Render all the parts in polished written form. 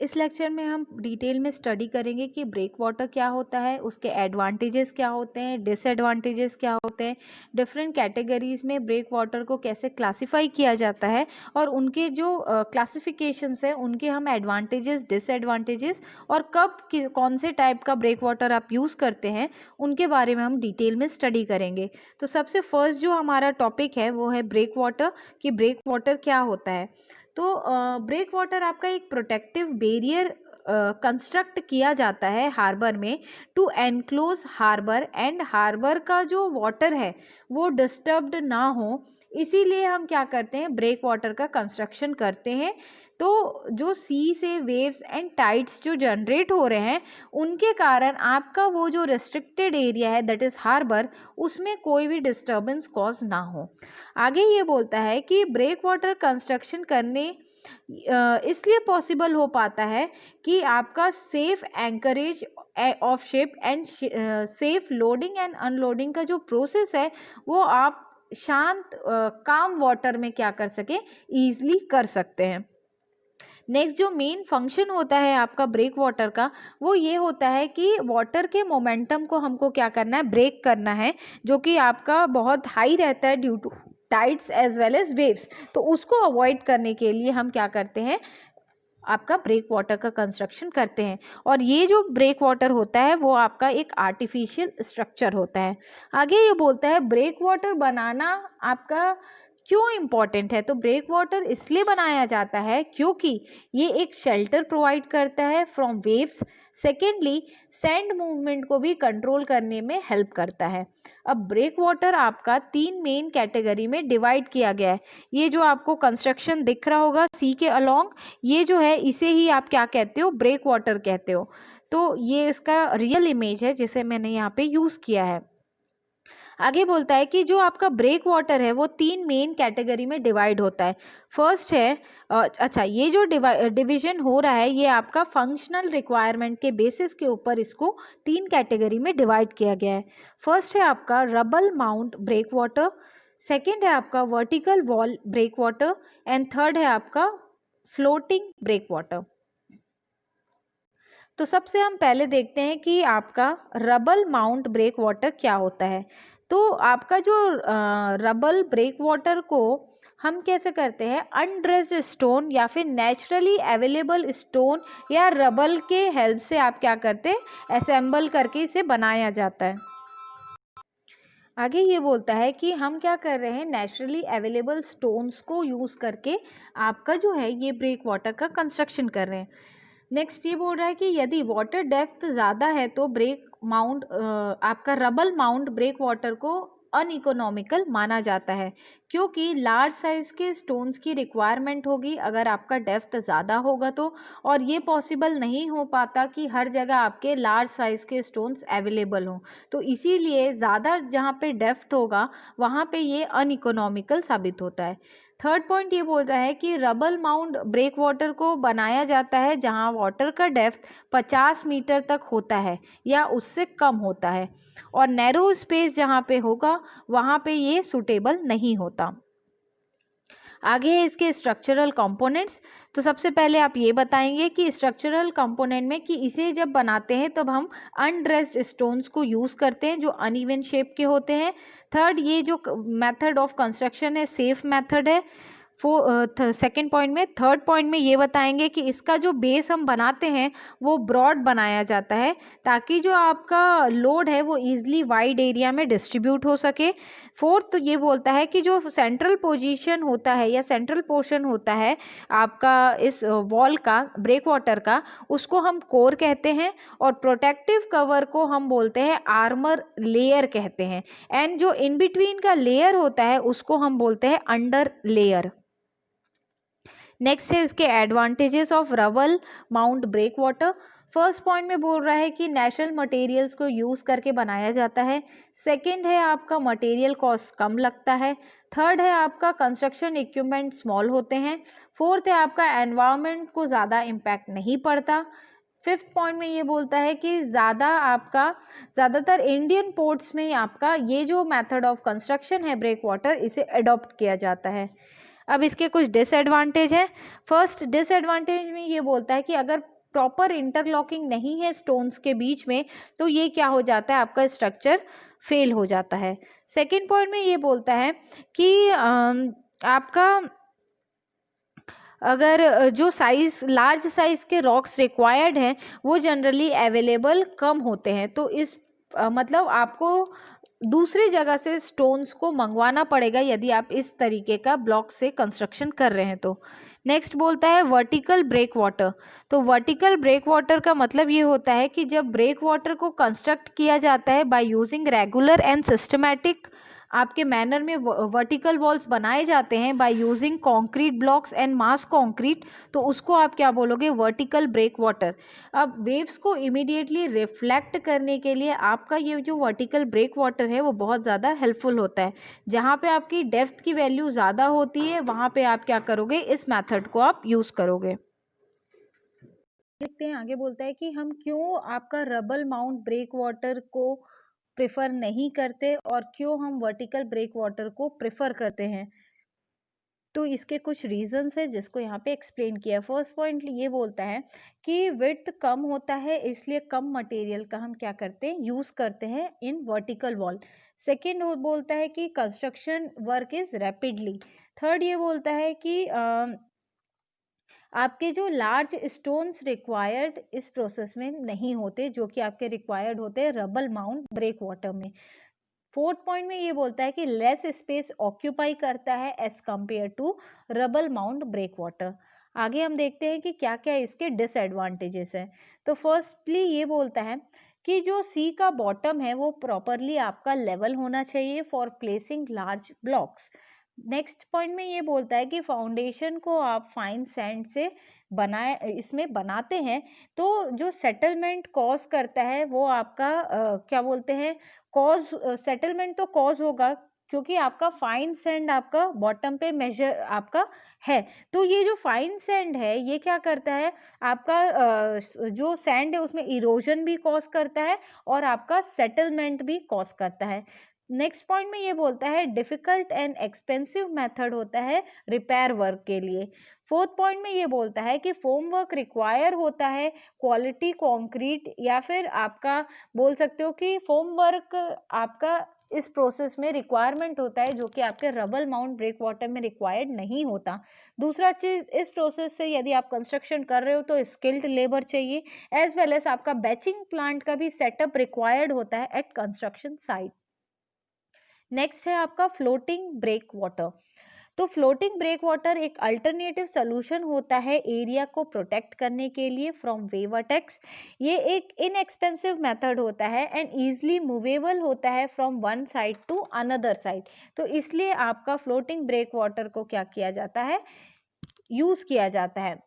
इस लेक्चर में हम डिटेल में स्टडी करेंगे कि ब्रेक वाटर क्या होता है, उसके एडवांटेजेस क्या होते हैं, डिसएडवांटेजेस क्या होते हैं, डिफरेंट कैटेगरीज में ब्रेक वाटर को कैसे क्लासिफाई किया जाता है और उनके जो क्लासिफिकेशंस हैं उनके हम एडवांटेजेस, डिसएडवांटेजेस और कब कौन से टाइप का ब्रेक वाटर आप यूज़ करते हैं उनके बारे में हम डिटेल में स्टडी करेंगे। तो सबसे फर्स्ट जो हमारा टॉपिक है वो है ब्रेक वाटर, कि ब्रेक वाटर क्या होता है। तो ब्रेक वाटर आपका एक प्रोटेक्टिव बैरियर कंस्ट्रक्ट किया जाता है हार्बर में to enclose harbour, and harbour का जो वाटर है वो डिस्टर्ब्ड ना हो, इसीलिए हम क्या करते हैं, ब्रेक वाटर का कंस्ट्रक्शन करते हैं। तो जो सी से वेव्स एंड टाइड्स जो जनरेट हो रहे हैं उनके कारण आपका वो जो रेस्ट्रिक्टेड एरिया है दैट इज़ हार्बर, उसमें कोई भी डिस्टर्बेंस कॉज ना हो। आगे ये बोलता है कि ब्रेक वाटर कंस्ट्रक्शन करने इसलिए पॉसिबल हो पाता है कि आपका safe anchorage of ship and safe loading and unloading का जो प्रोसेस है वो आप शांत काम वाटर में क्या कर सके, ईजिली कर सकते हैं। नेक्स्ट जो मेन फंक्शन होता है आपका ब्रेक वाटर का वो ये होता है कि वाटर के मोमेंटम को हमको क्या करना है, ब्रेक करना है, जो कि आपका बहुत हाई रहता है due to tides as well as waves. तो उसको अवॉइड करने के लिए हम क्या करते हैं, आपका ब्रेक वाटर का कंस्ट्रक्शन करते हैं। और ये जो ब्रेक वाटर होता है वो आपका एक आर्टिफिशियल स्ट्रक्चर होता है। आगे ये बोलता है ब्रेक वाटर बनाना आपका क्यों इम्पॉर्टेंट है। तो ब्रेक वाटर इसलिए बनाया जाता है क्योंकि ये एक शेल्टर प्रोवाइड करता है from waves, secondly sand movement को भी कंट्रोल करने में हेल्प करता है। अब ब्रेक वाटर आपका 3 मेन कैटेगरी में डिवाइड किया गया है। ये जो आपको कंस्ट्रक्शन दिख रहा होगा सी के अलोंग, ये जो है इसे ही आप क्या कहते हो, ब्रेक वाटर कहते हो। तो ये इसका रियल इमेज है जिसे मैंने यहाँ पे यूज़ किया है। आगे बोलता है कि जो आपका ब्रेक वाटर है वो 3 मेन कैटेगरी में डिवाइड होता है। फर्स्ट है ये जो डिवीजन हो रहा है ये आपका फंक्शनल रिक्वायरमेंट के बेसिस के ऊपर इसको 3 कैटेगरी में डिवाइड किया गया है। फर्स्ट है आपका rubble mound breakwater, second है आपका vertical wall breakwater and third है आपका फ्लोटिंग ब्रेक वाटर। तो सबसे हम पहले देखते हैं कि आपका रबल माउंट ब्रेक वाटर क्या होता है। तो आपका जो रबल ब्रेक वाटर को हम कैसे करते हैं, अनड्रेस्ड स्टोन या फिर नेचुरली अवेलेबल स्टोन या रबल के हेल्प से आप क्या करते हैं, असेंबल करके इसे बनाया जाता है। आगे ये बोलता है कि हम क्या कर रहे हैं, नेचुरली अवेलेबल स्टोन्स को यूज़ करके आपका जो है ये ब्रेक वाटर का कंस्ट्रक्शन कर रहे हैं। नेक्स्ट ये बोल रहा है कि यदि वाटर डेप्थ ज़्यादा है तो ब्रेक माउंट आपका रबल माउंट ब्रेक वाटर को अनइकोनॉमिकल माना जाता है, क्योंकि लार्ज साइज़ के स्टोन्स की रिक्वायरमेंट होगी अगर आपका डेप्थ ज़्यादा होगा तो, और ये पॉसिबल नहीं हो पाता कि हर जगह आपके लार्ज साइज़ के स्टोन्स अवेलेबल हों। तो इसीलिए ज़्यादा जहाँ पे डेप्थ होगा वहाँ पे ये अनइकोनॉमिकल साबित होता है। थर्ड पॉइंट ये बोल रहा है कि रबल माउंट ब्रेक वाटर को बनाया जाता है जहाँ वाटर का डेप्थ 50 मीटर तक होता है या उससे कम होता है, और नैरो स्पेस जहाँ पे होगा वहाँ पे ये सूटेबल नहीं होता। आगे है इसके स्ट्रक्चरल कंपोनेंट्स। तो सबसे पहले आप ये बताएंगे कि स्ट्रक्चरल कंपोनेंट में कि इसे जब बनाते हैं तब हम अनड्रेस्ड स्टोन्स को यूज़ करते हैं जो अनइवन शेप के होते हैं। थर्ड, ये जो मेथड ऑफ कंस्ट्रक्शन है सेफ मेथड है। सेकेंड पॉइंट में, थर्ड पॉइंट में ये बताएंगे कि इसका जो बेस हम बनाते हैं वो ब्रॉड बनाया जाता है ताकि जो आपका लोड है वो ईजिली वाइड एरिया में डिस्ट्रीब्यूट हो सके। फोर्थ तो ये बोलता है कि जो सेंट्रल पोजीशन होता है या सेंट्रल पोर्शन होता है आपका इस वॉल का, ब्रेक वाटर का, उसको हम कोर कहते हैं, और प्रोटेक्टिव कवर को हम बोलते हैं आर्मर लेयर कहते हैं, एंड जो इन बिटवीन का लेयर होता है उसको हम बोलते हैं अंडर लेयर। नेक्स्ट है इसके advantages of rubble mound breakwater. First point में बोल रहा है कि नेचुरल मटेरियल्स को यूज़ करके बनाया जाता है। सेकंड है आपका मटेरियल कॉस्ट कम लगता है। थर्ड है आपका कंस्ट्रक्शन इक्विपमेंट स्मॉल होते हैं। फोर्थ है आपका एनवायरनमेंट को ज़्यादा इम्पैक्ट नहीं पड़ता। फिफ्थ पॉइंट में ये बोलता है कि ज़्यादातर इंडियन पोर्ट्स में आपका ये जो मेथड ऑफ कंस्ट्रक्शन है ब्रेक वाटर, इसे अडॉप्ट किया जाता है। अब इसके कुछ डिसएडवांटेज हैं। फर्स्ट डिसएडवांटेज में ये बोलता है कि अगर प्रॉपर इंटरलॉकिंग नहीं है स्टोन्स के बीच में, तो ये क्या हो जाता है, आपका स्ट्रक्चर फेल हो जाता है। सेकेंड पॉइंट में ये बोलता है कि आपका अगर जो साइज लार्ज साइज के रॉक्स रिक्वायर्ड हैं वो जनरली अवेलेबल कम होते हैं, तो इस मतलब आपको दूसरी जगह से स्टोन्स को मंगवाना पड़ेगा यदि आप इस तरीके का ब्लॉक से कंस्ट्रक्शन कर रहे हैं तो। नेक्स्ट बोलता है वर्टिकल ब्रेक वाटर। तो वर्टिकल ब्रेक वाटर का मतलब ये होता है कि जब ब्रेक वाटर को कंस्ट्रक्ट किया जाता है by using regular and systematic आपके मैनर में वर्टिकल वॉल्स बनाए जाते हैं by using concrete blocks and mass concrete, तो उसको आप क्या बोलोगे, वर्टिकल ब्रेक वाटर। अब वेव्स को इमीडिएटली रिफ्लेक्ट करने के लिए आपका ये जो वर्टिकल ब्रेक वाटर है वो बहुत ज़्यादा हेल्पफुल होता है। जहाँ पे आपकी डेप्थ की वैल्यू ज़्यादा होती है वहाँ पे आप क्या करोगे, इस मेथड को आप यूज़ करोगे। देखते हैं आगे बोलता है कि हम क्यों आपका रबल माउंट ब्रेक वाटर को प्रेफर नहीं करते और क्यों हम वर्टिकल ब्रेक वाटर को प्रेफर करते हैं। तो इसके कुछ रीजंस है जिसको यहाँ पे एक्सप्लेन किया। फर्स्ट पॉइंट ये बोलता है कि विड्थ कम होता है इसलिए कम मटेरियल का हम क्या करते हैं, यूज करते हैं इन वर्टिकल वॉल। सेकेंड बोलता है कि construction work is rapidly. Third ये बोलता है कि आपके जो लार्ज स्टोन्स रिक्वायर्ड इस प्रोसेस में नहीं होते जो कि आपके रिक्वायर्ड होते हैं रबल माउंट ब्रेक वाटर में। फोर्थ पॉइंट में ये बोलता है कि लेस स्पेस ऑक्यूपाई करता है as compare to rubble mound breakwater. आगे हम देखते हैं कि क्या क्या इसके डिसएडवांटेजेस हैं। तो फर्स्टली ये बोलता है कि जो सी का बॉटम है वो प्रॉपरली आपका लेवल होना चाहिए for placing large blocks. Next point में ये बोलता है कि फाउंडेशन को आप फाइन सैंड से इसमें बनाते हैं तो जो सेटलमेंट कॉज करता है वो आपका क्या बोलते हैं, कॉज सेटलमेंट तो कॉज होगा क्योंकि आपका फाइन सैंड आपका बॉटम पे मेजर आपका है। तो ये जो फाइन सैंड है ये क्या करता है, आपका जो सैंड है उसमें इरोजन भी कॉज करता है और आपका सेटलमेंट भी कॉज करता है। नेक्स्ट पॉइंट में ये बोलता है डिफिकल्ट एंड एक्सपेंसिव मेथड होता है रिपेयर वर्क के लिए। फोर्थ पॉइंट में ये बोलता है कि फोम वर्क रिक्वायर होता है क्वालिटी कंक्रीट या फिर आपका बोल सकते हो कि फोम वर्क आपका इस प्रोसेस में रिक्वायरमेंट होता है जो कि आपके रबल माउंट ब्रेक वाटर में रिक्वायर्ड नहीं होता। दूसरा चीज, इस प्रोसेस से यदि आप कंस्ट्रक्शन कर रहे हो तो स्किल्ड लेबर चाहिए एज वेल एज आपका बैचिंग प्लांट का भी सेटअप रिक्वायर्ड होता है एट कंस्ट्रक्शन साइट। नेक्स्ट है आपका फ्लोटिंग ब्रेक वाटर। तो फ्लोटिंग ब्रेक वाटर एक अल्टरनेटिव सोल्यूशन होता है एरिया को प्रोटेक्ट करने के लिए फ्रॉम वेव अटैक्स। ये एक इनएक्सपेंसिव मेथड होता है एंड इजीली मूवेबल होता है from one side to another side. तो इसलिए आपका फ्लोटिंग ब्रेक वाटर को क्या किया जाता है, यूज किया जाता है।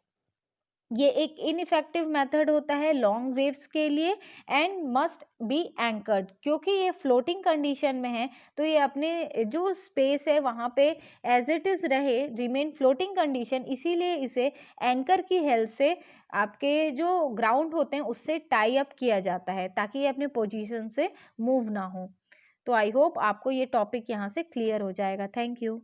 ये एक इनइफेक्टिव मेथड होता है लॉन्ग वेव्स के लिए एंड मस्ट बी एंकर्ड, क्योंकि ये फ्लोटिंग कंडीशन में है तो ये अपने जो स्पेस है वहाँ पे एज इट इज रहे, रिमेन फ्लोटिंग कंडीशन, इसीलिए इसे एंकर की हेल्प से आपके जो ग्राउंड होते हैं उससे टाई अप किया जाता है ताकि ये अपने पोजीशन से मूव ना हो। तो आई होप आपको ये टॉपिक यहाँ से क्लियर हो जाएगा। Thank you.